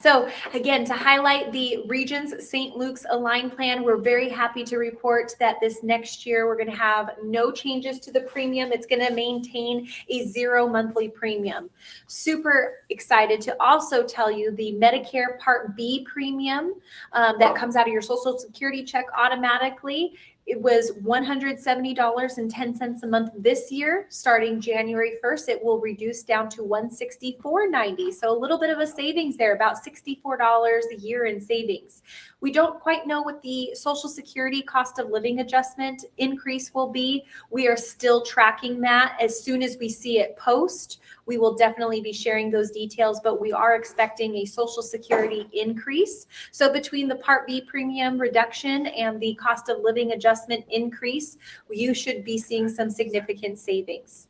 So again, to highlight the Regence St. Luke's Align plan, we're very happy to report that this next year we're going to have no changes to the premium. It's going to maintain a 0 monthly premium. Super excited to also tell you the Medicare Part B premium that comes out of your Social Security check automatically. It was $170.10 a month this year. Starting January 1st, it will reduce down to $164.90. So a little bit of a savings there, about $64 a year in savings. We don't quite know what the Social Security cost of living adjustment increase will be. We are still tracking that. As soon as we see it post, we will definitely be sharing those details, but we are expecting a Social Security increase. So between the Part B premium reduction and the cost of living adjustment increase, you should be seeing some significant savings.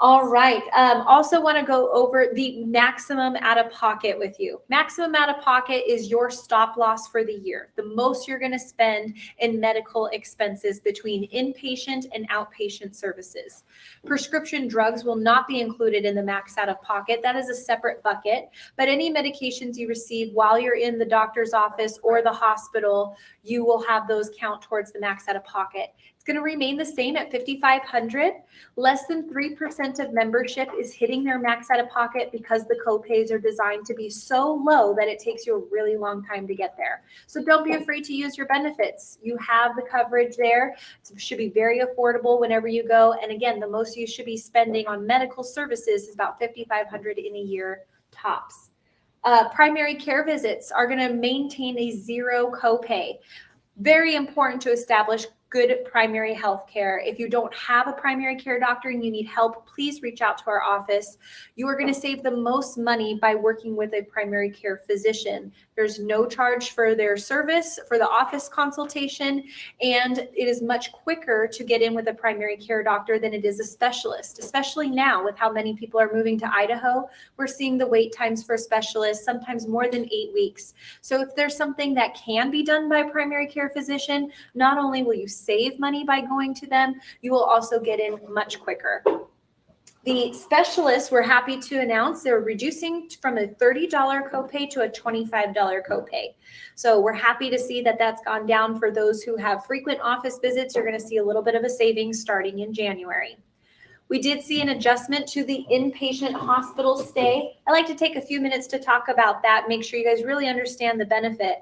All right. Also want to go over the maximum out of pocket with you. Maximum out of pocket is your stop loss for the year. The most you're going to spend in medical expenses between inpatient and outpatient services. Prescription drugs will not be included in the max out of pocket. That is a separate bucket. But any medications you receive while you're in the doctor's office or the hospital, you will have those count towards the max out of pocket. It's going to remain the same at $5,500. Less than 3% of membership is hitting their max out of pocket because the copays are designed to be so low that it takes you a really long time to get there. So don't be afraid to use your benefits. You have the coverage there. It should be very affordable whenever you go. And again, the most you should be spending on medical services is about $5,500 in a year tops. Primary care visits are going to maintain a 0 copay. Very important to establish good primary health care. If you don't have a primary care doctor and you need help, please reach out to our office. You are going to save the most money by working with a primary care physician. There's no charge for their service, for the office consultation, and it is much quicker to get in with a primary care doctor than it is a specialist, especially now with how many people are moving to Idaho. We're seeing the wait times for specialists, sometimes more than 8 weeks. So if there's something that can be done by a primary care physician, not only will you save money by going to them, you will also get in much quicker. The specialists, we're happy to announce, they're reducing from a $30 copay to a $25 copay. So we're happy to see that that's gone down for those who have frequent office visits. You're going to see a little bit of a savings starting in January. We did see an adjustment to the inpatient hospital stay. I like to take a few minutes to talk about that, make sure you guys really understand the benefit.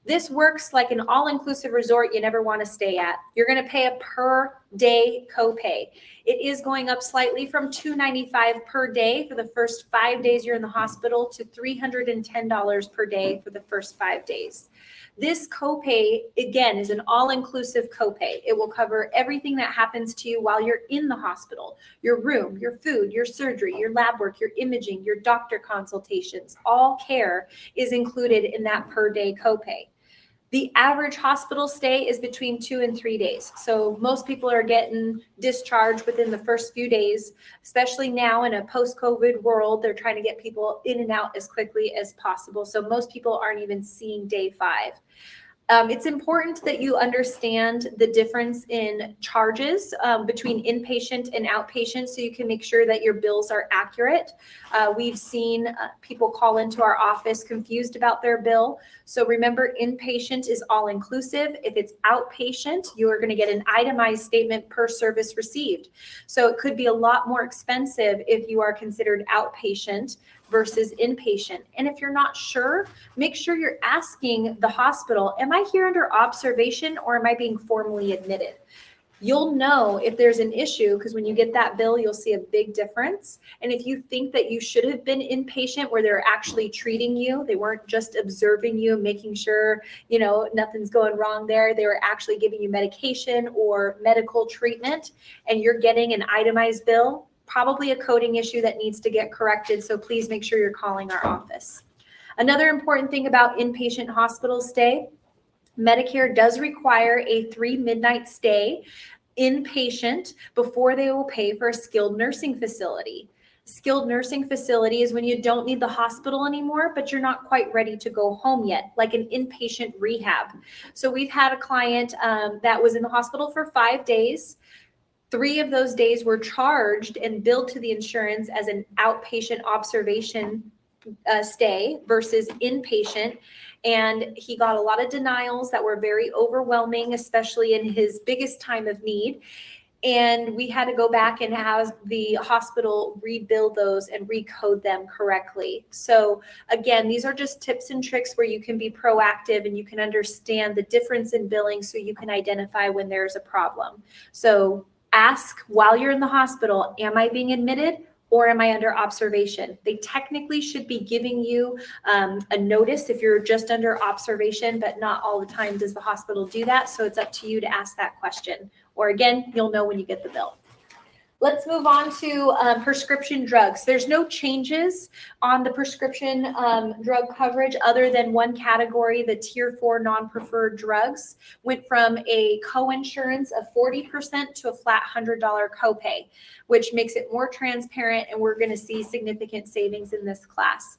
This works like an all-inclusive resort you never want to stay at. You're going to pay a per day copay. It is going up slightly from $295 per day for the first 5 days you're in the hospital to $310 per day for the first 5 days. This copay, again, is an all-inclusive copay. It will cover everything that happens to you while you're in the hospital. Your room, your food, your surgery, your lab work, your imaging, your doctor consultations, all care is included in that per day copay. The average hospital stay is between 2 and 3 days. So most people are getting discharged within the first few days, especially now in a post-COVID world. They're trying to get people in and out as quickly as possible. So most people aren't even seeing day 5. It's important that you understand the difference in charges between inpatient and outpatient so you can make sure that your bills are accurate. We've seen people call into our office confused about their bill. So remember, inpatient is all inclusive. If it's outpatient, you are going to get an itemized statement per service received. So it could be a lot more expensive if you are considered outpatient versus inpatient. And if you're not sure, make sure you're asking the hospital, am I here under observation or am I being formally admitted? You'll know if there's an issue because when you get that bill, you'll see a big difference. And if you think that you should have been inpatient where they're actually treating you, they weren't just observing you, making sure, nothing's going wrong there. They were actually giving you medication or medical treatment and you're getting an itemized bill, probably a coding issue that needs to get corrected. So please make sure you're calling our office. Another important thing about inpatient hospital stay, Medicare does require a 3 midnight stay inpatient before they will pay for a skilled nursing facility. Skilled nursing facility is when you don't need the hospital anymore, but you're not quite ready to go home yet, like an inpatient rehab. So we've had a client that was in the hospital for 5 days. 3 of those days were charged and billed to the insurance as an outpatient observation stay versus inpatient. And he got a lot of denials that were very overwhelming, especially in his biggest time of need. And we had to go back and have the hospital rebuild those and recode them correctly. So again, these are just tips and tricks where you can be proactive and you can understand the difference in billing so you can identify when there's a problem. So ask while you're in the hospital, am I being admitted? Or am I under observation? They technically should be giving you a notice if you're just under observation, but not all the time does the hospital do that. So it's up to you to ask that question. Or again, you'll know when you get the bill. Let's move on to prescription drugs. There's no changes on the prescription drug coverage other than one category, the tier 4 non-preferred drugs went from a co-insurance of 40% to a flat $100 copay, which makes it more transparent, and we're going to see significant savings in this class.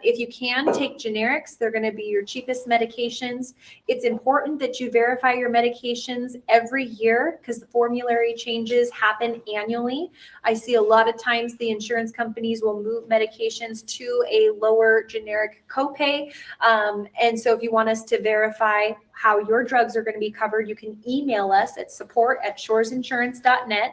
If you can take generics, they're going to be your cheapest medications. It's important that you verify your medications every year because the formulary changes happen annually. I see a lot of times the insurance companies will move medications to a lower generic copay. And so if you want us to verify how your drugs are going to be covered, you can email us at support@shoresinsurance.net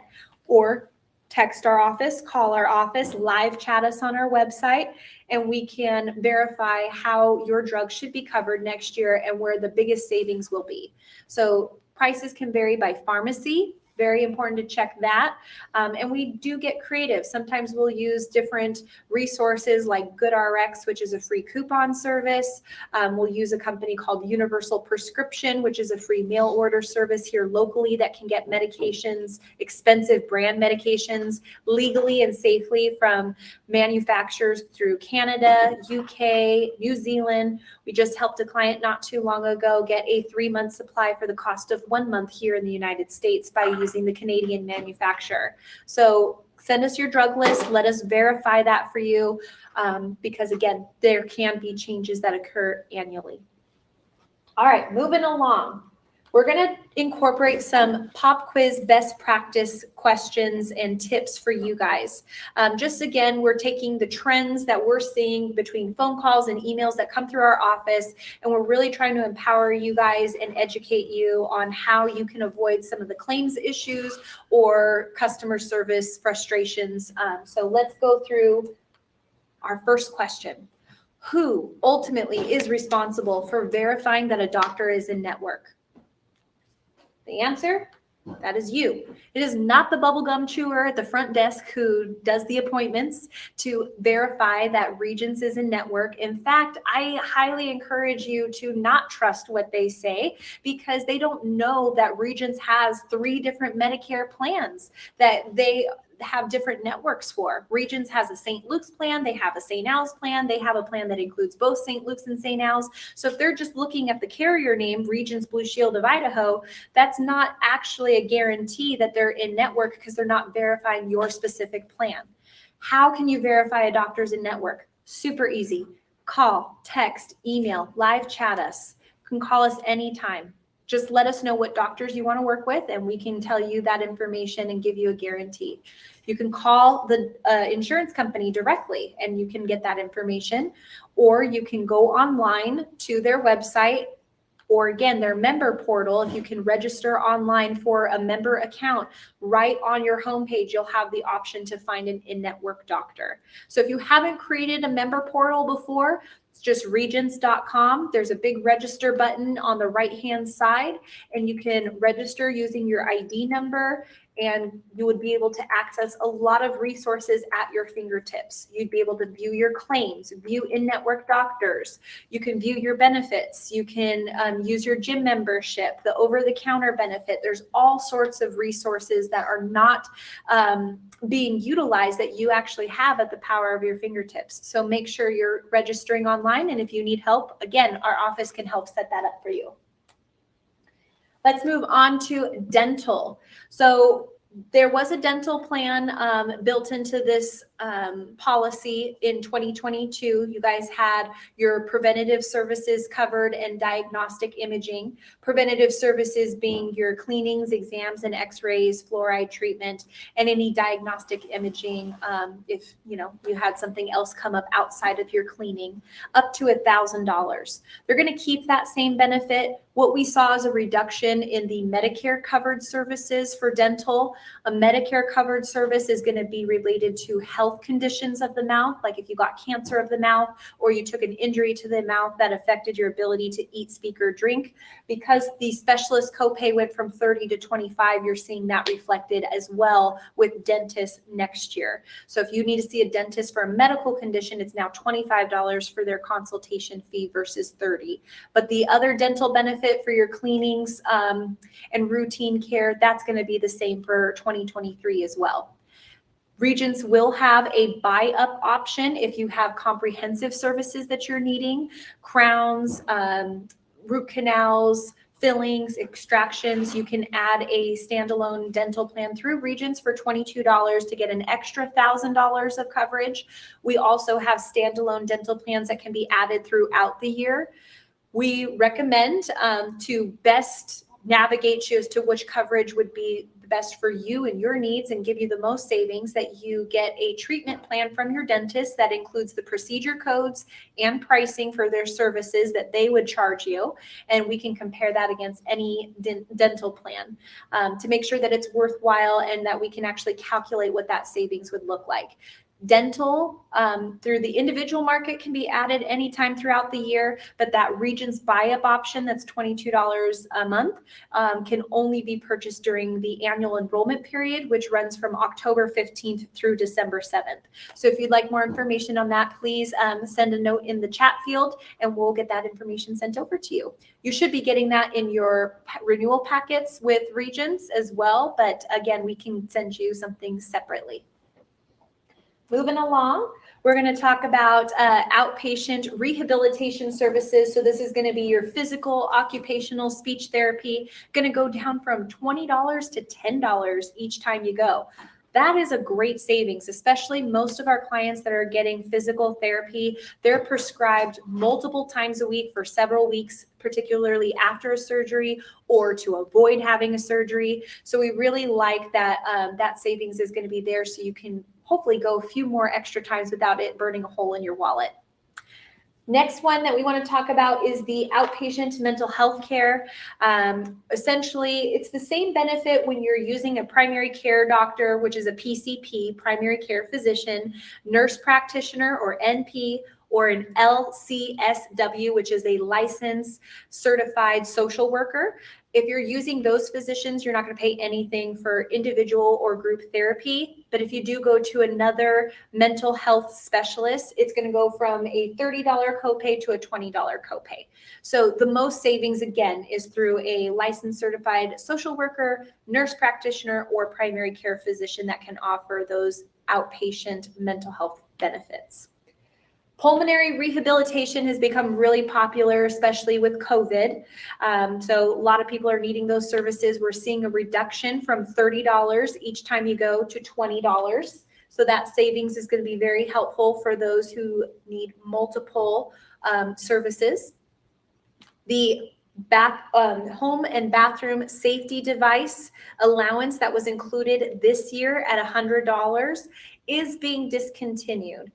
or text our office, call our office, live chat us on our website, and we can verify how your drug should be covered next year and where the biggest savings will be. So prices can vary by pharmacy. Very important to check that. And we do get creative. Sometimes we'll use different resources like GoodRx, which is a free coupon service. We'll use a company called Universal Prescription, which is a free mail order service here locally that can get medications, expensive brand medications, legally and safely from manufacturers through Canada, UK, New Zealand. We just helped a client not too long ago get a 3-month supply for the cost of 1 month here in the United States by using the Canadian manufacturer. So send us your drug list. Let us verify that for you because, again, there can be changes that occur annually. All right, moving along. We're going to incorporate some pop quiz best practice questions and tips for you guys. Just again, we're taking the trends that we're seeing between phone calls and emails that come through our office, and we're really trying to empower you guys and educate you on how you can avoid some of the claims issues or customer service frustrations. So let's go through our first question. Who ultimately is responsible for verifying that a doctor is in network? The answer, that is you. It is not the bubblegum chewer at the front desk who does the appointments to verify that Regence is in network. In fact, I highly encourage you to not trust what they say because they don't know that Regence has 3 different Medicare plans that they have different networks for. Regence has a St. Luke's plan, they have a St. Al's plan, they have a plan that includes both St. Luke's and St. Al's. So if they're just looking at the carrier name, Regence Blue Shield of Idaho, that's not actually a guarantee that they're in network because they're not verifying your specific plan. How can you verify a doctor's in network? Super easy. Call, text, email, live chat us. You can call us anytime. Just let us know what doctors you want to work with, and we can tell you that information and give you a guarantee. You can call the insurance company directly, and you can get that information, or you can go online to their website, or again, their member portal. If you can register online for a member account, right on your homepage, you'll have the option to find an in-network doctor. So if you haven't created a member portal before, it's just regence.com. There's a big register button on the right-hand side, and you can register using your ID number, and you would be able to access a lot of resources at your fingertips. You'd be able to view your claims, view in-network doctors. You can view your benefits. You can use your gym membership, the over-the-counter benefit. There's all sorts of resources that are not being utilized that you actually have at the power of your fingertips. So make sure you're registering online, and if you need help, again, our office can help set that up for you. Let's move on to dental. So There was a dental plan built into this policy in 2022. You guys had your preventative services covered and diagnostic imaging. Preventative services being your cleanings, exams, and x-rays, fluoride treatment, and any diagnostic imaging if you had something else come up outside of your cleaning, up to $1,000. They're going to keep that same benefit. What we saw is a reduction in the Medicare covered services for dental. A Medicare covered service is going to be related to health conditions of the mouth, like if you got cancer of the mouth or you took an injury to the mouth that affected your ability to eat, speak, or drink. Because the specialist copay went from 30 to 25, you're seeing that reflected as well with dentists next year. So if you need to see a dentist for a medical condition, it's now $25 for their consultation fee versus 30. But the other dental benefit for your cleanings and routine care, that's going to be the same for 2023 as well. Regence will have a buy-up option if you have comprehensive services that you're needing, crowns, root canals, fillings, extractions. You can add a standalone dental plan through Regence for $22 to get an extra $1,000 of coverage. We also have standalone dental plans that can be added throughout the year. We recommend to best navigate you as to which coverage would be the best for you and your needs and give you the most savings, that you get a treatment plan from your dentist that includes the procedure codes and pricing for their services that they would charge you. And we can compare that against any dental plan to make sure that it's worthwhile and that we can actually calculate what that savings would look like. Dental through the individual market can be added anytime throughout the year, but that Regence buy-up option that's $22 a month can only be purchased during the annual enrollment period, which runs from October 15th through December 7th. So if you'd like more information on that, please send a note in the chat field and we'll get that information sent over to you. You should be getting that in your renewal packets with Regence as well, but again, we can send you something separately. Moving along, we're going to talk about outpatient rehabilitation services. So this is going to be your physical, occupational, speech therapy, going to go down from $20 to $10 each time you go. That is a great savings, especially most of our clients that are getting physical therapy. They're prescribed multiple times a week for several weeks, particularly after a surgery or to avoid having a surgery. So we really like that that savings is going to be there so you can hopefully go a few more extra times without it burning a hole in your wallet. Next one that we want to talk about is the outpatient mental health care. Essentially, it's the same benefit when you're using a primary care doctor, which is a PCP, primary care physician, nurse practitioner or NP, or an LCSW, which is a licensed certified social worker. If you're using those physicians, you're not going to pay anything for individual or group therapy. But if you do go to another mental health specialist, it's going to go from a $30 copay to a $20 copay. So the most savings, again, is through a licensed certified social worker, nurse practitioner, or primary care physician that can offer those outpatient mental health benefits. Pulmonary rehabilitation has become really popular, especially with COVID. So a lot of people are needing those services. We're seeing a reduction from $30 each time you go to $20. So that savings is going to be very helpful for those who need multiple services. The home and bathroom safety device allowance that was included this year at $100 is being discontinued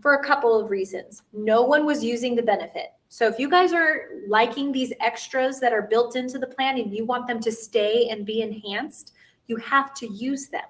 for a couple of reasons. No one was using the benefit. So if you guys are liking these extras that are built into the plan and you want them to stay and be enhanced, you have to use them.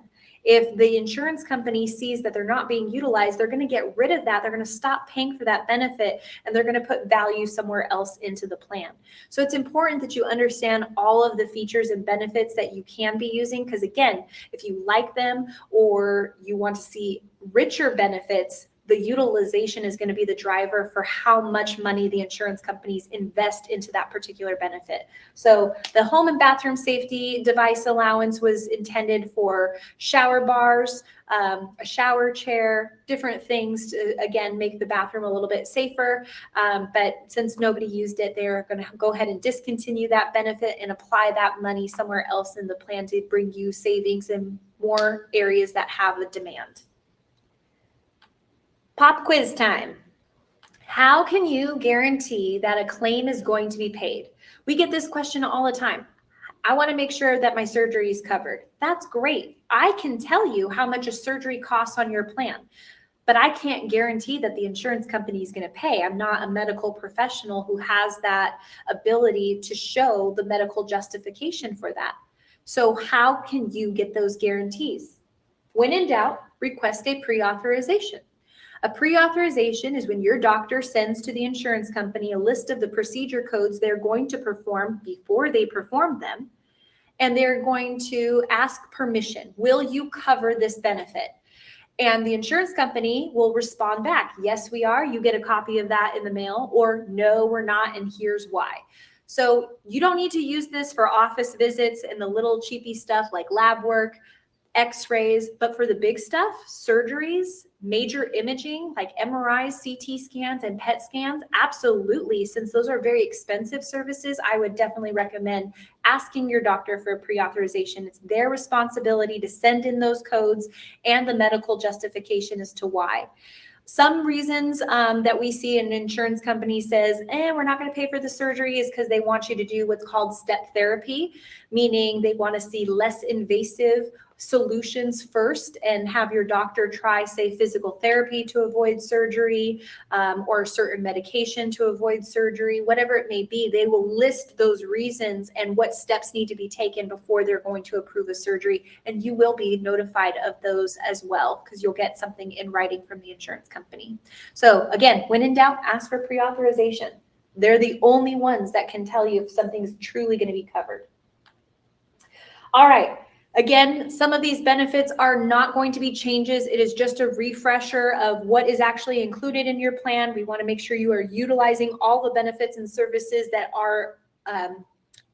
If the insurance company sees that they're not being utilized, they're going to get rid of that. They're going to stop paying for that benefit and they're going to put value somewhere else into the plan. So it's important that you understand all of the features and benefits that you can be using, because again, if you like them or you want to see richer benefits, the utilization is going to be the driver for how much money the insurance companies invest into that particular benefit. So the home and bathroom safety device allowance was intended for shower bars, a shower chair, different things to, again, make the bathroom a little bit safer. But since nobody used it, they're going to go ahead and discontinue that benefit and apply that money somewhere else in the plan to bring you savings in more areas that have a demand. Pop quiz time. How can you guarantee that a claim is going to be paid? We get this question all the time. I want to make sure that my surgery is covered. That's great. I can tell you how much a surgery costs on your plan, but I can't guarantee that the insurance company is going to pay. I'm not a medical professional who has that ability to show the medical justification for that. So how can you get those guarantees? When in doubt, request a pre-authorization. A pre-authorization is when your doctor sends to the insurance company a list of the procedure codes they're going to perform before they perform them, and they're going to ask permission. Will you cover this benefit? And the insurance company will respond back, yes, we are. You get a copy of that in the mail, or no, we're not, and here's why. So you don't need to use this for office visits and the little cheapy stuff like lab work, x-rays, but for the big stuff, surgeries, major imaging like MRIs, CT scans, and PET scans, absolutely. Since those are very expensive services, I would definitely recommend asking your doctor for a pre-authorization. It's their responsibility to send in those codes and the medical justification as to why. Some reasons that we see an insurance company says, we're not going to pay for the surgery is because they want you to do what's called step therapy, meaning they want to see less invasive solutions first and have your doctor try, say, physical therapy to avoid surgery, or a certain medication to avoid surgery, whatever it may be. They will list those reasons and what steps need to be taken before they're going to approve a surgery. And you will be notified of those as well, because you'll get something in writing from the insurance company. So again, when in doubt, ask for pre-authorization. They're the only ones that can tell you if something's truly going to be covered. All right. Again, some of these benefits are not going to be changes. It is just a refresher of what is actually included in your plan. We want to make sure you are utilizing all the benefits and services that are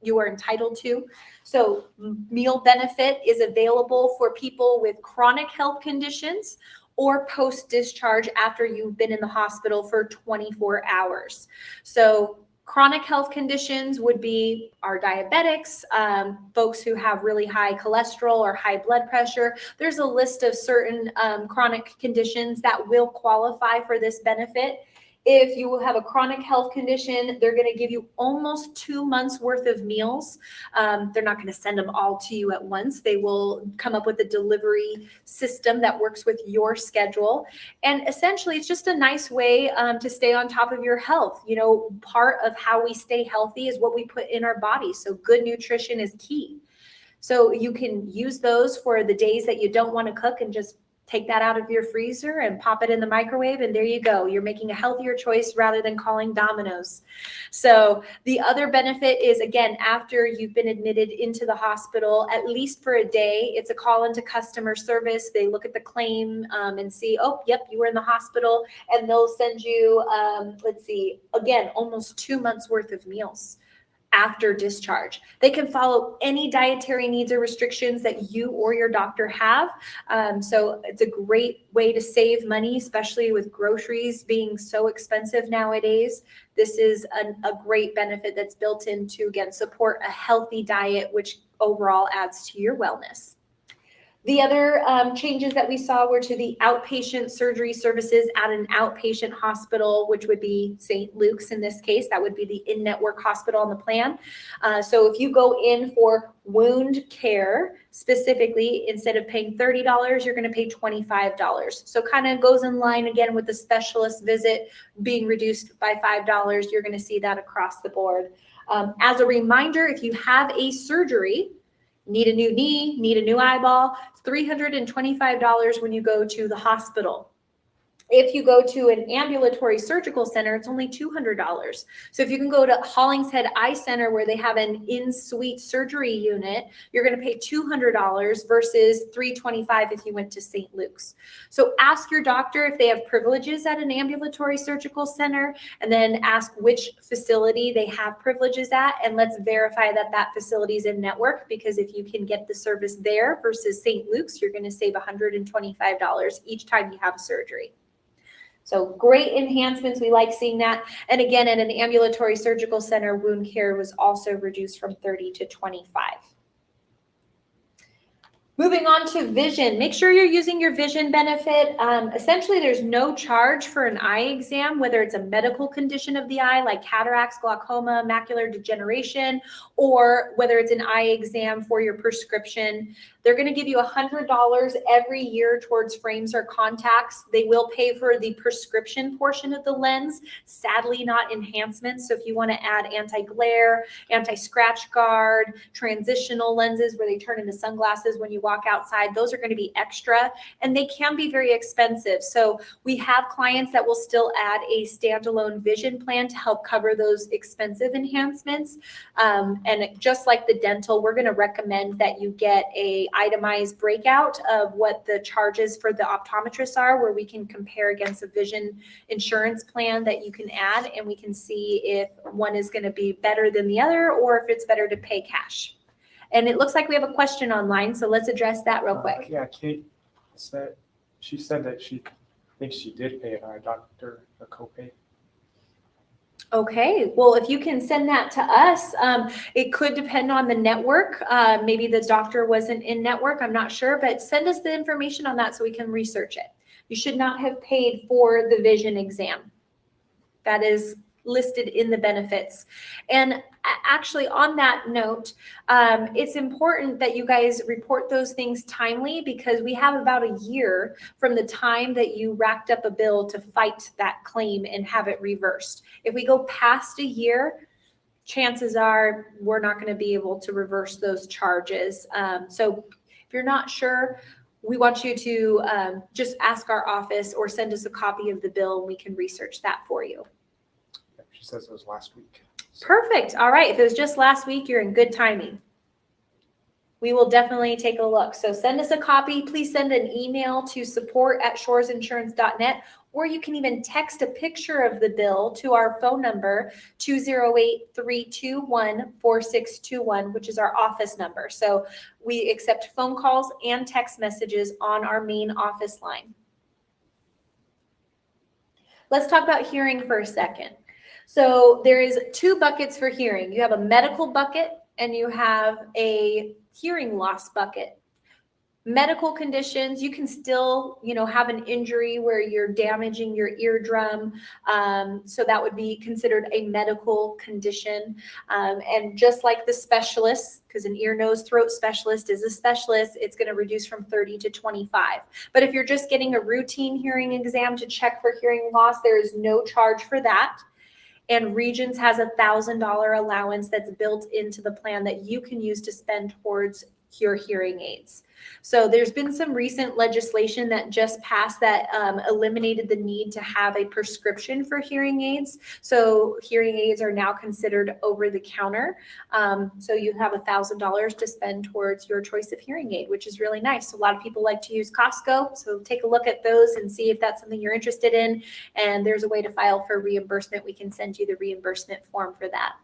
you are entitled to. So meal benefit is available for people with chronic health conditions or post-discharge after you've been in the hospital for 24 hours. So chronic health conditions would be our diabetics, folks who have really high cholesterol or high blood pressure. There's a list of certain chronic conditions that will qualify for this benefit. If you have a chronic health condition, they're going to give you almost 2 months worth of meals. They're not going to send them all to you at once. They will come up with a delivery system that works with your schedule. And essentially, it's just a nice way to stay on top of your health. You know, part of how we stay healthy is what we put in our body. So good nutrition is key. So you can use those for the days that you don't want to cook and just take that out of your freezer and pop it in the microwave, and there you go. You're making a healthier choice rather than calling Domino's. So the other benefit is, again, after you've been admitted into the hospital, at least for a day, it's a call into customer service. They look at the claim and see, oh, yep, you were in the hospital, and they'll send you, let's see, again, almost 2 months worth of meals after discharge. They can follow any dietary needs or restrictions that you or your doctor have. So it's a great way to save money, especially with groceries being so expensive nowadays. This is a great benefit that's built in to, again, support a healthy diet, which overall adds to your wellness. The other changes that we saw were to the outpatient surgery services at an outpatient hospital, which would be St. Luke's in this case. That would be the in-network hospital on the plan. So if you go in for wound care specifically, instead of paying $30, you're going to pay $25. So kind of goes in line again with the specialist visit being reduced by $5. You're going to see that across the board. As a reminder, if you have a surgery, need a new knee, need a new eyeball, it's $325 when you go to the hospital. If you go to an ambulatory surgical center, it's only $200. So if you can go to Hollingshead Eye Center where they have an in-suite surgery unit, you're going to pay $200 versus $325 if you went to St. Luke's. So ask your doctor if they have privileges at an ambulatory surgical center, and then ask which facility they have privileges at, and let's verify that that facility is in network, because if you can get the service there versus St. Luke's, you're going to save $125 each time you have a surgery. So great enhancements. We like seeing that. And again, at an ambulatory surgical center, wound care was also reduced from 30 to 25. Moving on to vision, make sure you're using your vision benefit. Essentially, there's no charge for an eye exam, whether it's a medical condition of the eye like cataracts, glaucoma, macular degeneration, or whether it's an eye exam for your prescription. They're going to give you $100 every year towards frames or contacts. They will pay for the prescription portion of the lens, sadly not enhancements. So if you want to add anti-glare, anti-scratch guard, transitional lenses where they turn into sunglasses when you walk outside, those are going to be extra, and they can be very expensive. So we have clients that will still add a standalone vision plan to help cover those expensive enhancements. And just like the dental, we're going to recommend that you get a itemized breakout of what the charges for the optometrists are, where we can compare against a vision insurance plan that you can add, and we can see if one is going to be better than the other, or if it's better to pay cash. And it looks like we have a question online, so let's address that real quick. Yeah, Kate said that she thinks she did pay a doctor a copay. Okay, well, if you can send that to us, it could depend on the network. Maybe the doctor wasn't in network, I'm not sure, but send us the information on that so we can research it. You should not have paid for the vision exam. That is listed in the benefits. And actually, on that note, it's important that you guys report those things timely, because we have about a year from the time that you racked up a bill to fight that claim and have it reversed. If we go past a year, chances are we're not going to be able to reverse those charges. So if you're not sure, we want you to just ask our office or send us a copy of the bill, and we can research that for you. She says it was last week. So. Perfect. All right. If it was just last week, you're in good timing. We will definitely take a look. So send us a copy. Please send an email to support@shoresinsurance.net, or you can even text a picture of the bill to our phone number, 208-321-4621, which is our office number. So we accept phone calls and text messages on our main office line. Let's talk about hearing for a second. So there is two buckets for hearing. You have a medical bucket and you have a hearing loss bucket. Medical conditions, you can still, have an injury where you're damaging your eardrum. So that would be considered a medical condition. And just like the specialists, because an ear, nose, throat specialist is a specialist, it's going to reduce from 30 to 25. But if you're just getting a routine hearing exam to check for hearing loss, there is no charge for that. And Regence has $1,000 allowance that's built into the plan that you can use to spend towards your hearing aids. So there's been some recent legislation that just passed that eliminated the need to have a prescription for hearing aids. So hearing aids are now considered over the counter. So you have $1,000 to spend towards your choice of hearing aid, which is really nice. A lot of people like to use Costco. So take a look at those and see if that's something you're interested in. And there's a way to file for reimbursement. We can send you the reimbursement form for that.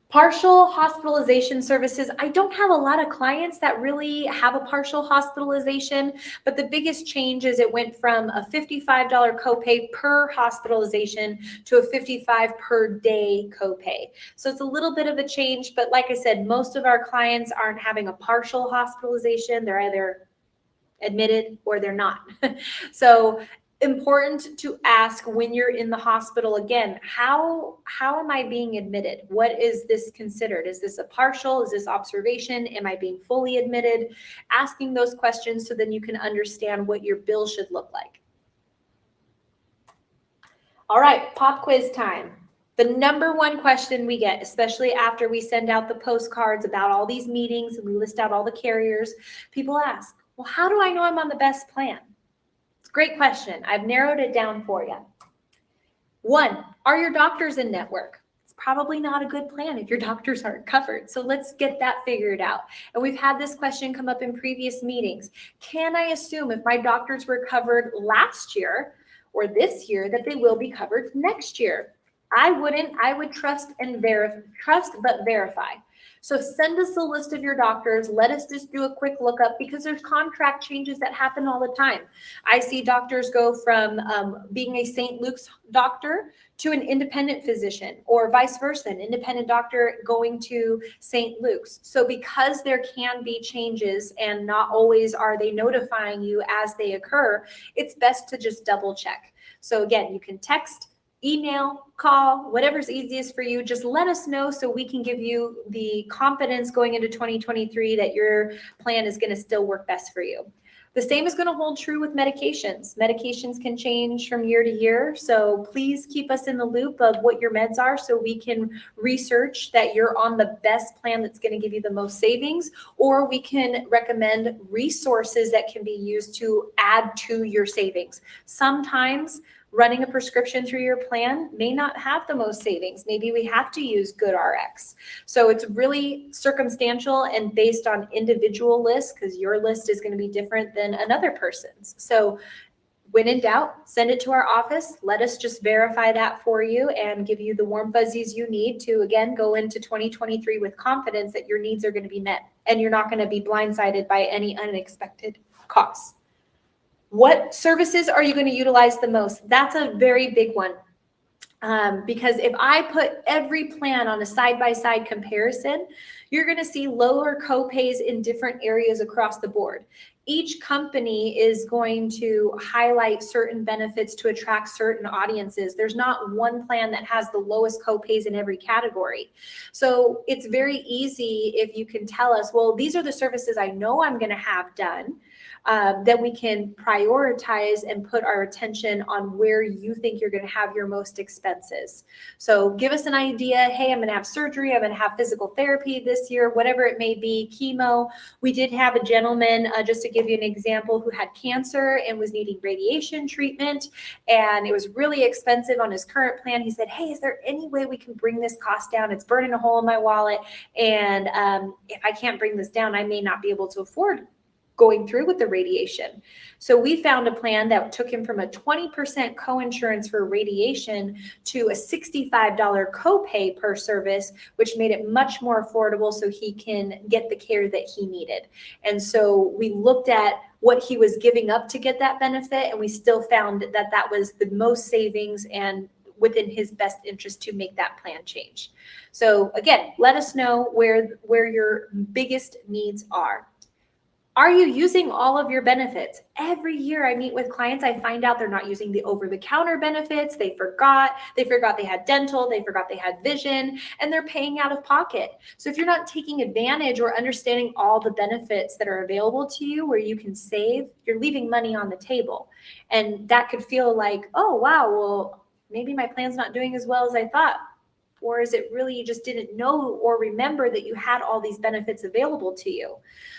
Partial hospitalization services. I don't have a lot of clients that really have a partial hospitalization, but the biggest change is it went from a $55 copay per hospitalization to a $55 per day copay. So it's a little bit of a change, but like I said, most of our clients aren't having a partial hospitalization. They're either admitted or they're not. So important to ask when you're in the hospital, again, how am I being admitted? What is this considered? Is this a partial? Is this observation? Am I being fully admitted? Asking those questions so then you can understand what your bill should look like. All right, pop quiz time. The number one question we get, especially after we send out the postcards about all these meetings and we list out all the carriers, people ask, well, how do I know I'm on the best plan? It's a great question. I've narrowed it down for you. 1, are your doctors in network? It's probably not a good plan if your doctors aren't covered. So let's get that figured out. And we've had this question come up in previous meetings. Can I assume if my doctors were covered last year or this year that they will be covered next year? I wouldn't. I would trust but verify. So send us a list of your doctors. Let us just do a quick lookup because there's contract changes that happen all the time. I see doctors go from being a St. Luke's doctor to an independent physician, or vice versa, an independent doctor going to St. Luke's. So because there can be changes and not always are they notifying you as they occur, it's best to just double check. So again, you can text, email, call, whatever's easiest for you. Just let us know so we can give you the confidence going into 2023 that your plan is going to still work best for you. The same is going to hold true with medications. Medications can change from year to year. So please keep us in the loop of what your meds are so we can research that you're on the best plan that's going to give you the most savings, or we can recommend resources that can be used to add to your savings. Sometimes running a prescription through your plan may not have the most savings. Maybe we have to use GoodRx. So it's really circumstantial and based on individual lists, because your list is going to be different than another person's. So when in doubt, send it to our office. Let us just verify that for you and give you the warm fuzzies you need to, again, go into 2023 with confidence that your needs are going to be met and you're not going to be blindsided by any unexpected costs. What services are you going to utilize the most? That's a very big one. Because if I put every plan on a side-by-side comparison, you're going to see lower copays in different areas across the board. Each company is going to highlight certain benefits to attract certain audiences. There's not one plan that has the lowest copays in every category. So it's very easy if you can tell us, well, these are the services I know I'm going to have done. Then we can prioritize and put our attention on where you think you're going to have your most expenses. So give us an idea. Hey, I'm going to have surgery. I'm going to have physical therapy this year, whatever it may be, chemo. We did have a gentleman, just to give you an example, who had cancer and was needing radiation treatment, and it was really expensive on his current plan. He said, hey, is there any way we can bring this cost down? It's burning a hole in my wallet. And if I can't bring this down, I may not be able to afford going through with the radiation. So we found a plan that took him from a 20% coinsurance for radiation to a $65 copay per service, which made it much more affordable so he can get the care that he needed. And so we looked at what he was giving up to get that benefit, and we still found that that was the most savings and within his best interest to make that plan change. So again, let us know where your biggest needs are. Are you using all of your benefits? Every year I meet with clients, I find out they're not using the over-the-counter benefits. They forgot they had dental, they forgot they had vision, and they're paying out of pocket. So if you're not taking advantage or understanding all the benefits that are available to you where you can save, you're leaving money on the table. And that could feel like, oh, wow, well, maybe my plan's not doing as well as I thought. Or is it really you just didn't know or remember that you had all these benefits available to you?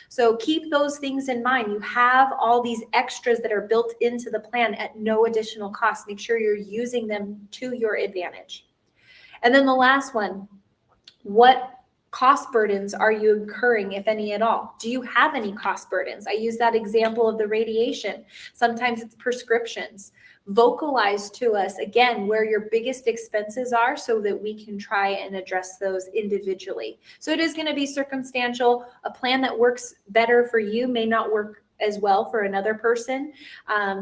So keep those things in mind. You have all these extras that are built into the plan at no additional cost. Make sure you're using them to your advantage. And then the last one, what cost burdens are you incurring, if any at all? Do you have any cost burdens? I use that example of the radiation. Sometimes it's prescriptions. Vocalize to us, again, where your biggest expenses are so that we can try and address those individually. So it is going to be circumstantial. A plan that works better for you may not work as well for another person.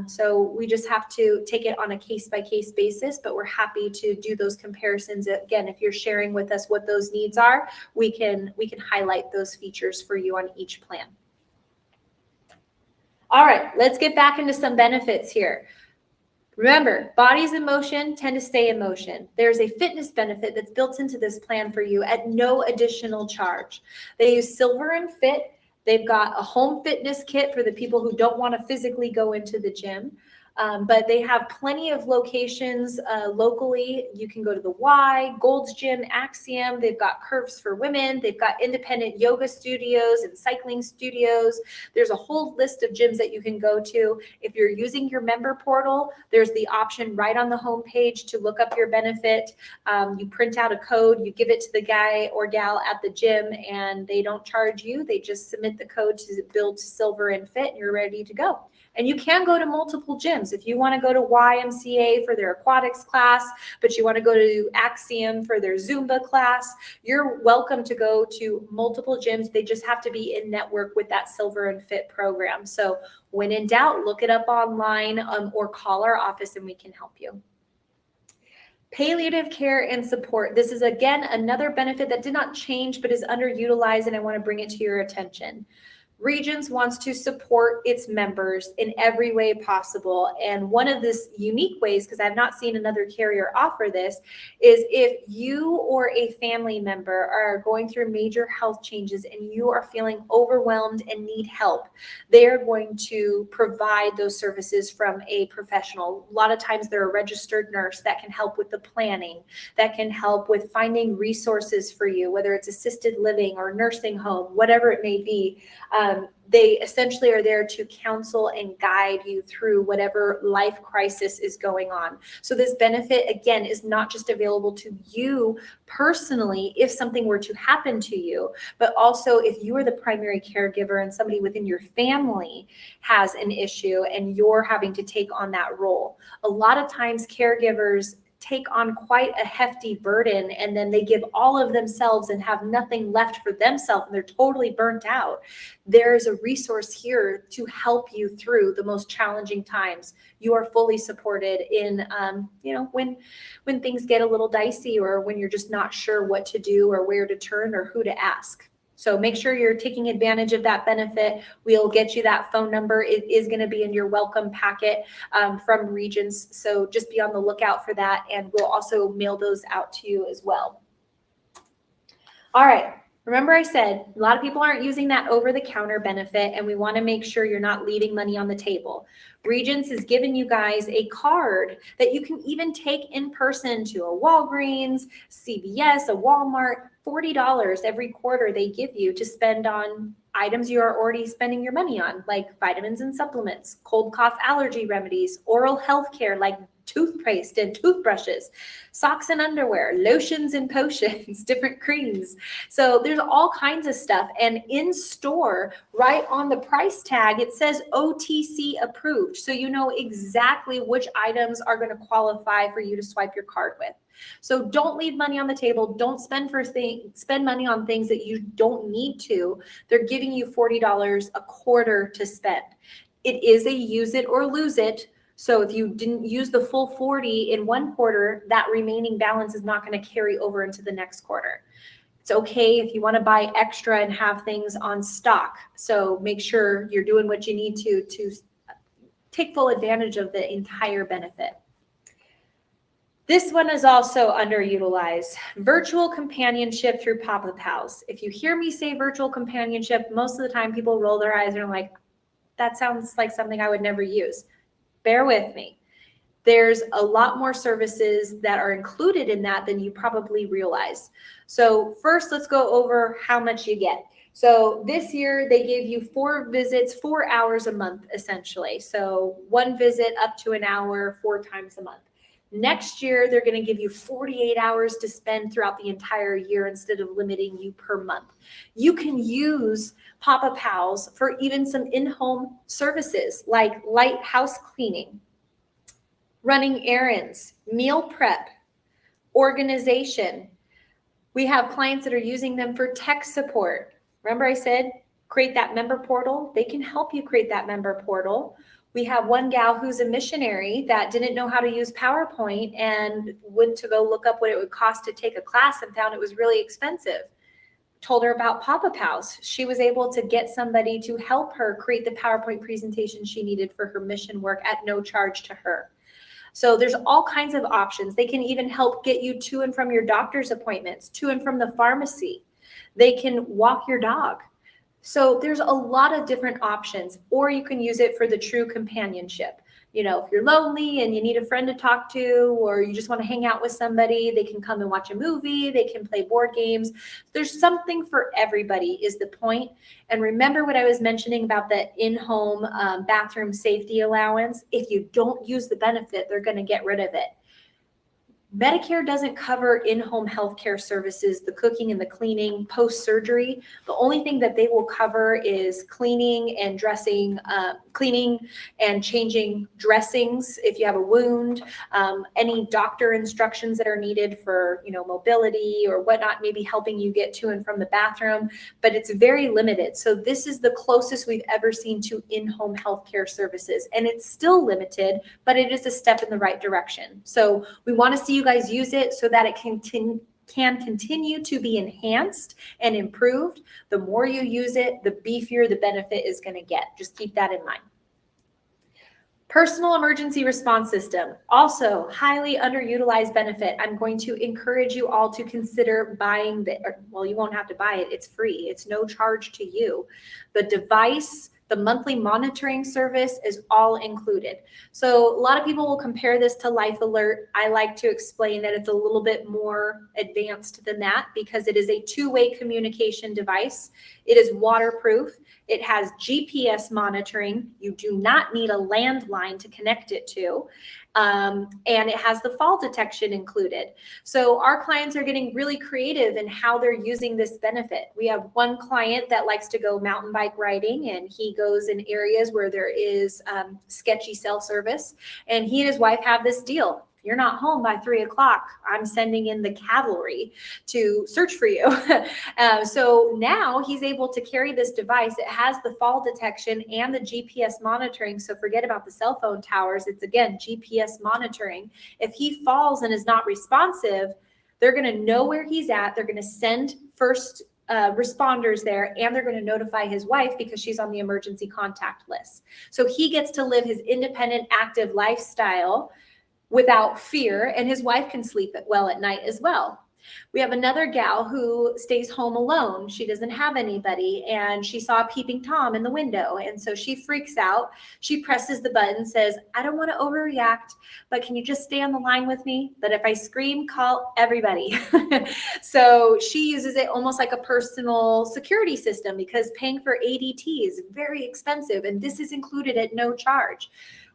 So we just have to take it on a case-by-case basis, but we're happy to do those comparisons. Again, if you're sharing with us what those needs are, we can highlight those features for you on each plan. All right, let's get back into some benefits here. Remember, bodies in motion tend to stay in motion. There's a fitness benefit that's built into this plan for you at no additional charge. They use Silver and Fit. They've got a home fitness kit for the people who don't want to physically go into the gym. But they have plenty of locations locally. You can go to the Y, Gold's Gym, Axiom. They've got Curves for Women. They've got independent yoga studios and cycling studios. There's a whole list of gyms that you can go to. If you're using your member portal, there's the option right on the homepage to look up your benefit. You print out a code, you give it to the guy or gal at the gym, and they don't charge you. They just submit the code to build to Silver and Fit, and you're ready to go. And you can go to multiple gyms. If you want to go to YMCA for their aquatics class, but you want to go to Axiom for their Zumba class, you're welcome to go to multiple gyms. They just have to be in network with that Silver and Fit program. So when in doubt, look it up online or call our office and we can help you. Palliative care and support. This is, again, another benefit that did not change but is underutilized, and I want to bring it to your attention. Regence wants to support its members in every way possible. And one of this unique ways, because I've not seen another carrier offer this, is if you or a family member are going through major health changes and you are feeling overwhelmed and need help, they are going to provide those services from a professional. A lot of times they're a registered nurse that can help with the planning, that can help with finding resources for you, whether it's assisted living or nursing home, whatever it may be. They essentially are there to counsel and guide you through whatever life crisis is going on. So this benefit, again, is not just available to you personally if something were to happen to you, but also if you are the primary caregiver and somebody within your family has an issue and you're having to take on that role. A lot of times caregivers take on quite a hefty burden, and then they give all of themselves and have nothing left for themselves, and they're totally burnt out. There is a resource here to help you through the most challenging times. You are fully supported in, when things get a little dicey or when you're just not sure what to do or where to turn or who to ask. So make sure you're taking advantage of that benefit. We'll get you that phone number. It is going to be in your welcome packet from Regence. So just be on the lookout for that. And we'll also mail those out to you as well. All right. Remember I said a lot of people aren't using that over-the-counter benefit, and we want to make sure you're not leaving money on the table. Regence is giving you guys a card that you can even take in person to a Walgreens, CVS, a Walmart. $40 every quarter they give you to spend on items you are already spending your money on, like vitamins and supplements, cold cough allergy remedies, oral health care like toothpaste and toothbrushes, socks and underwear, lotions and potions, different creams. So there's all kinds of stuff. And in store, right on the price tag, it says OTC approved. So you know exactly which items are going to qualify for you to swipe your card with. So don't leave money on the table. Don't spend money on things that you don't need to. They're giving you $40 a quarter to spend. It is a use it or lose it. So if you didn't use the full 40 in one quarter, that remaining balance is not going to carry over into the next quarter. It's okay if you want to buy extra and have things on stock. So make sure you're doing what you need to take full advantage of the entire benefit. This one is also underutilized. Virtual companionship through Papa Pals. If you hear me say virtual companionship, most of the time people roll their eyes and are like, that sounds like something I would never use. Bear with me. There's a lot more services that are included in that than you probably realize. So first, let's go over how much you get. So this year they gave you 4 visits, 4 hours a month, essentially. So 1 visit up to an hour, 4 times a month. Next year, they're going to give you 48 hours to spend throughout the entire year instead of limiting you per month. You can use Papa Pals for even some in-home services like light house cleaning, running errands, meal prep, organization. We have clients that are using them for tech support. Remember I said, create that member portal? They can help you create that member portal. We have one gal who's a missionary that didn't know how to use PowerPoint and went to go look up what it would cost to take a class and found it was really expensive. Told her about Papa Pals. She was able to get somebody to help her create the PowerPoint presentation she needed for her mission work at no charge to her. So there's all kinds of options. They can even help get you to and from your doctor's appointments, to and from the pharmacy. They can walk your dog. So there's a lot of different options, or you can use it for the true companionship. if you're lonely and you need a friend to talk to, or you just want to hang out with somebody, they can come and watch a movie, they can play board games. There's something for everybody is the point. And remember what I was mentioning about the in-home bathroom safety allowance. If you don't use the benefit, they're going to get rid of it. Medicare doesn't cover in-home healthcare services, the cooking and the cleaning post-surgery. The only thing that they will cover is cleaning and dressing, cleaning and changing dressings if you have a wound, any doctor instructions that are needed for, mobility or whatnot, maybe helping you get to and from the bathroom, but it's very limited. So this is the closest we've ever seen to in-home healthcare services, and it's still limited, but it is a step in the right direction. So we want to see you guys use it so that it can continue to be enhanced and improved. The more you use it, the beefier the benefit is going to get. Just keep that in mind. Personal emergency response system, also highly underutilized benefit. I'm going to encourage you all to consider buying you won't have to buy it. It's free. It's no charge to you. The device, the monthly monitoring service is all included. So a lot of people will compare this to Life Alert. I like to explain that it's a little bit more advanced than that because it is a two-way communication device. It is waterproof. It has GPS monitoring. You do not need a landline to connect it to. And it has the fall detection included. So our clients are getting really creative in how they're using this benefit. We have one client that likes to go mountain bike riding, and he goes in areas where there is sketchy cell service. And he and his wife have this deal. You're not home by 3 o'clock, I'm sending in the cavalry to search for you. So now he's able to carry this device. It has the fall detection and the GPS monitoring. So forget about the cell phone towers. It's, again, GPS monitoring. If he falls and is not responsive, they're going to know where he's at. They're going to send first responders there, and they're going to notify his wife because she's on the emergency contact list. So he gets to live his independent, active lifestyle without fear, and his wife can sleep well at night as well. We have another gal who stays home alone. She doesn't have anybody, and she saw a peeping Tom in the window, and so she freaks out. She presses the button, says, I don't want to overreact, but can you just stay on the line with me? But if I scream, call everybody. So she uses it almost like a personal security system because paying for ADT is very expensive, and this is included at no charge.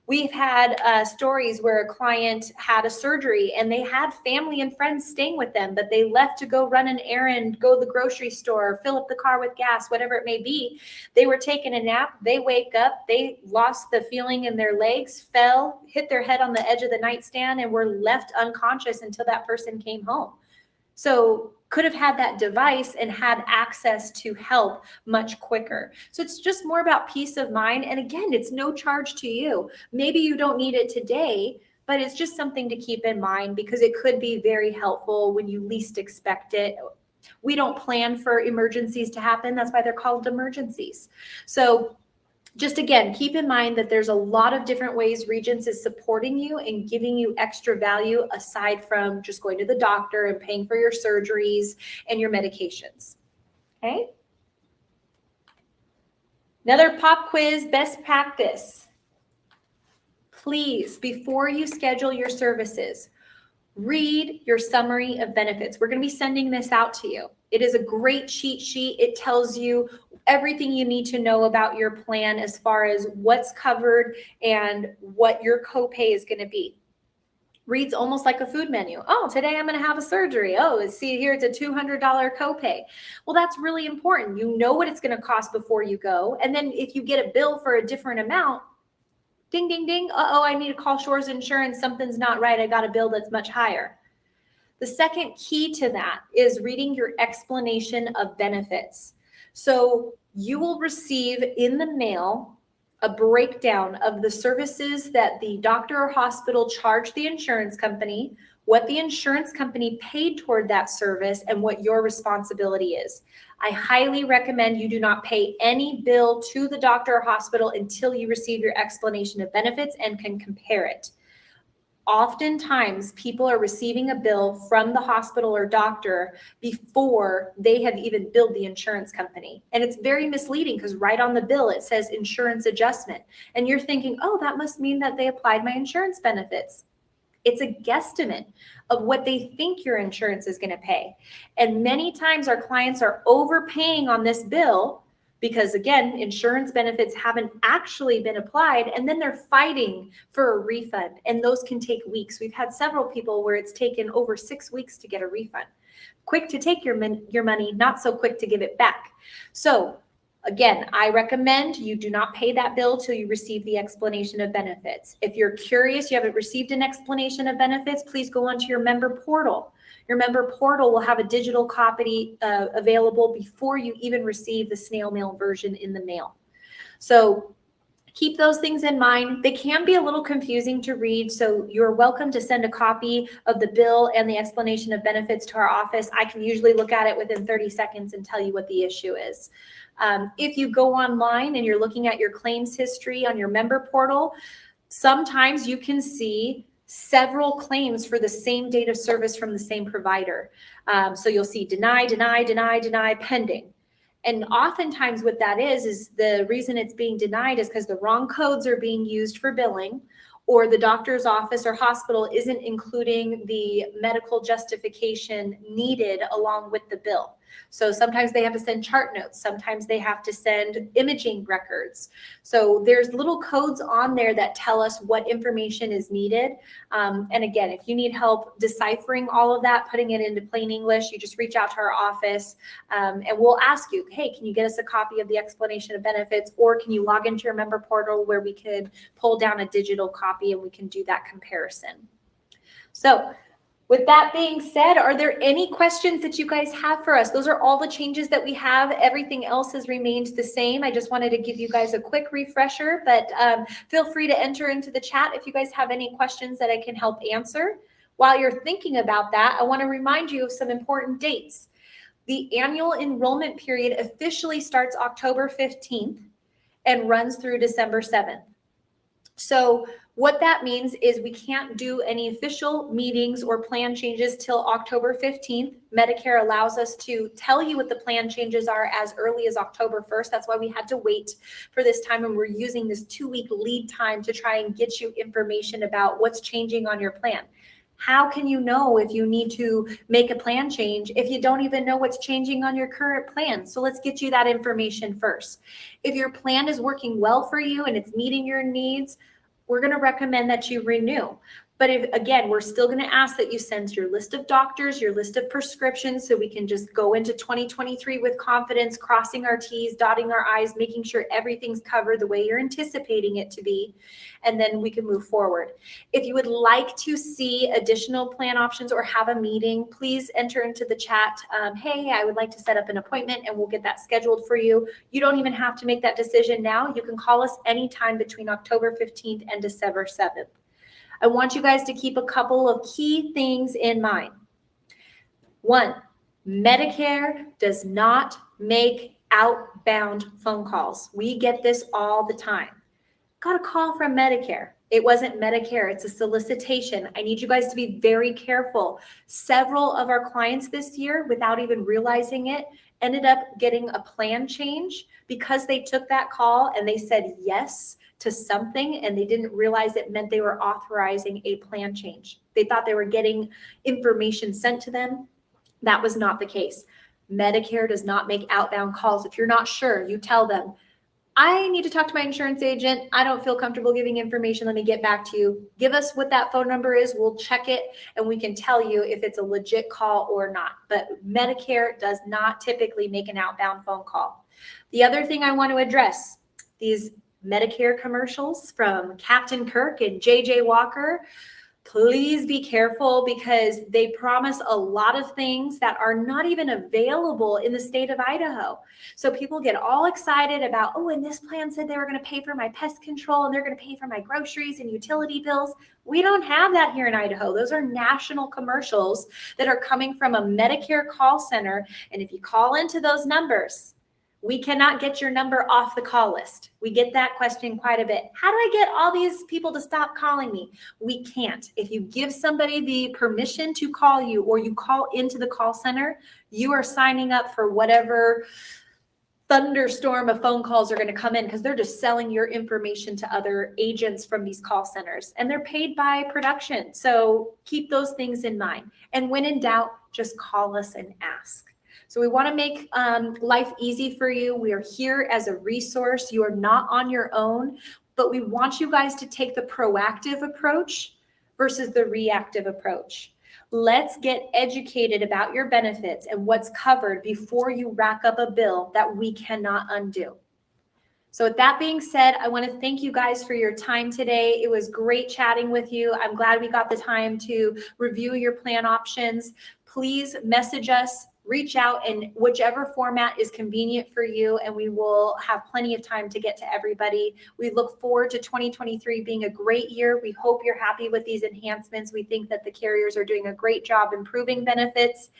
We've had stories where a client had a surgery and they had family and friends staying with them, but they left to go run an errand, go to the grocery store, fill up the car with gas, whatever it may be. They were taking a nap. They wake up. They lost the feeling in their legs, fell, hit their head on the edge of the nightstand, and were left unconscious until that person came home. So could have had that device and had access to help much quicker. So it's just more about peace of mind. And again, it's no charge to you. Maybe you don't need it today, but it's just something to keep in mind because it could be very helpful when you least expect it. We don't plan for emergencies to happen. That's why they're called emergencies. So just again, keep in mind that there's a lot of different ways Regence is supporting you and giving you extra value aside from just going to the doctor and paying for your surgeries and your medications. Okay. Another pop quiz, best practice. Please, before you schedule your services, read your summary of benefits. We're going to be sending this out to you. It is a great cheat sheet. It tells you everything you need to know about your plan as far as what's covered and what your copay is going to be. Reads almost like a food menu. Oh, today I'm going to have a surgery. Oh, see here, it's a $200 copay. Well, that's really important. You know what it's going to cost before you go. And then if you get a bill for a different amount, ding, ding, ding. Uh-oh, I need to call Shores Insurance. Something's not right. I got a bill that's much higher. The second key to that is reading your explanation of benefits. So you will receive in the mail a breakdown of the services that the doctor or hospital charged the insurance company, what the insurance company paid toward that service, and what your responsibility is. I highly recommend you do not pay any bill to the doctor or hospital until you receive your explanation of benefits and can compare it. Oftentimes, people are receiving a bill from the hospital or doctor before they have even billed the insurance company. And it's very misleading because right on the bill, it says insurance adjustment. And you're thinking, oh, that must mean that they applied my insurance benefits. It's a guesstimate of what they think your insurance is going to pay. And many times our clients are overpaying on this bill because, again, insurance benefits haven't actually been applied, and then they're fighting for a refund, and those can take weeks. We've had several people where it's taken over 6 weeks to get a refund. Quick to take your money, not so quick to give it back. So again, I recommend you do not pay that bill till you receive the explanation of benefits. If you're curious, you haven't received an explanation of benefits, please go onto your member portal. Your member portal will have a digital copy available before you even receive the snail mail version in the mail. So keep those things in mind. They can be a little confusing to read, so you're welcome to send a copy of the bill and the explanation of benefits to our office. I can usually look at it within 30 seconds and tell you what the issue is. If you go online and you're looking at your claims history on your member portal, sometimes you can see several claims for the same date of service from the same provider. So you'll see deny, deny, deny, deny, pending. And oftentimes what that is the reason it's being denied is because the wrong codes are being used for billing, or the doctor's office or hospital isn't including the medical justification needed along with the bill. So sometimes they have to send chart notes. Sometimes they have to send imaging records. So there's little codes on there that tell us what information is needed. And again, if you need help deciphering all of that, putting it into plain English, you just reach out to our office and we'll ask you, hey, can you get us a copy of the explanation of benefits, or can you log into your member portal where we could pull down a digital copy and we can do that comparison. So with that being said, are there any questions that you guys have for us? Those are all the changes that we have. Everything else has remained the same. I just wanted to give you guys a quick refresher, but feel free to enter into the chat if you guys have any questions that I can help answer. While you're thinking about that, I want to remind you of some important dates. The annual enrollment period officially starts October 15th and runs through December 7th. So what that means is we can't do any official meetings or plan changes till October 15th. Medicare allows us to tell you what the plan changes are as early as October 1st. That's why we had to wait for this time, and we're using this 2-week lead time to try and get you information about what's changing on your plan. How can you know if you need to make a plan change if you don't even know what's changing on your current plan? So let's get you that information first. If your plan is working well for you and it's meeting your needs, we're going to recommend that you renew. But if, again, we're still going to ask that you send your list of doctors, your list of prescriptions, so we can just go into 2023 with confidence, crossing our T's, dotting our I's, making sure everything's covered the way you're anticipating it to be, and then we can move forward. If you would like to see additional plan options or have a meeting, please enter into the chat. Hey, I would like to set up an appointment, and we'll get that scheduled for you. You don't even have to make that decision now. You can call us anytime between October 15th and December 7th. I want you guys to keep a couple of key things in mind. 1, Medicare does not make outbound phone calls. We get this all the time. Got a call from Medicare. It wasn't Medicare, it's a solicitation. I need you guys to be very careful. Several of our clients this year, without even realizing it, ended up getting a plan change because they took that call and they said yes to something, and they didn't realize it meant they were authorizing a plan change. They thought they were getting information sent to them. That was not the case. Medicare does not make outbound calls. If you're not sure, you tell them, I need to talk to my insurance agent. I don't feel comfortable giving information. Let me get back to you. Give us what that phone number is. We'll check it and we can tell you if it's a legit call or not. But Medicare does not typically make an outbound phone call. The other thing I want to address, these Medicare commercials from Captain Kirk and JJ Walker, please be careful because they promise a lot of things that are not even available in the state of Idaho. So people get all excited about, oh, and this plan said they were going to pay for my pest control and they're going to pay for my groceries and utility bills. We don't have that here in Idaho. Those are national commercials that are coming from a Medicare call center. And if you call into those numbers, We cannot get your number off the call list. We get that question quite a bit. How do I get all these people to stop calling me? We can't. If you give somebody the permission to call you or you call into the call center, you are signing up for whatever thunderstorm of phone calls are going to come in, because they're just selling your information to other agents from these call centers, and they're paid by production. So keep those things in mind. And when in doubt, just call us and ask. So we want to make life easy for you. We are here as a resource. You are not on your own, but we want you guys to take the proactive approach versus the reactive approach. Let's get educated about your benefits and what's covered before you rack up a bill that we cannot undo. So with that being said, I want to thank you guys for your time today. It was great chatting with you. I'm glad we got the time to review your plan options. Please message us, reach out in whichever format is convenient for you, and we will have plenty of time to get to everybody. We look forward to 2023 being a great year. We hope you're happy with these enhancements. We think that the carriers are doing a great job improving benefits.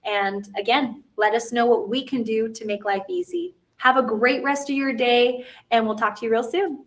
And again, let us know what we can do to make life easy. Have a great rest of your day, and we'll talk to you real soon.